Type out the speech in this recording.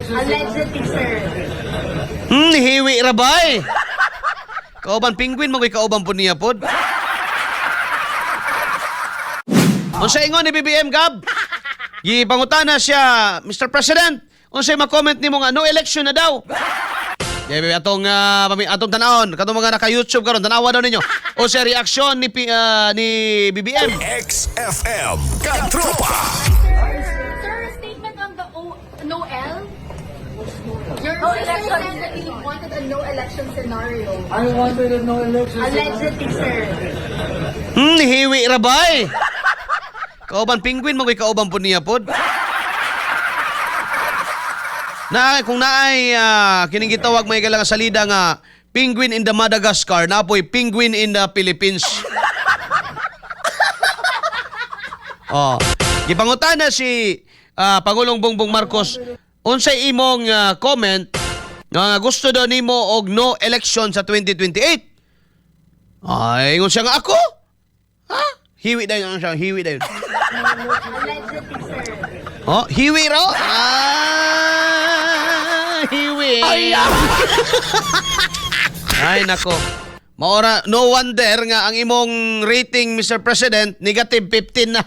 Allegedly, sir. Hiwi ra bay. Kauban penguin mo kay kauban po niya pod. Unsa ingon ni BBM Gab? Gipangutana siya, Mr. President, unsay ma-comment nimo nga no election na daw? Bebe atong atong tanawon, katong mga naka-YouTube karon, tanawa daw ninyo. O sa reaksyon ni BBM. XFM Katropa. Sir, statement on the no L? Your sister said that you wanted a no election scenario. I wanted a no election. Allegedly, sir. Hiwi ra bay. Kauban penguin mo kay kauban po niya pod. Na kung naay kining gitawag may galang salida nga penguin in the Madagascar, napoy penguin in the Philippines. Oh, gipangutana si Pangulong Bongbong Marcos unsay imong comment nga gusto daw nimo og no election sa 2028. Ay, ingon siya nga ako? Ha? Hiwi dayon siya, hiwi dayon. Allegedly, sir. Oh, hiwi raw? Hiwi. Ay, nako. Maora, no wonder nga ang imong rating, Mr. President, negative 15 na.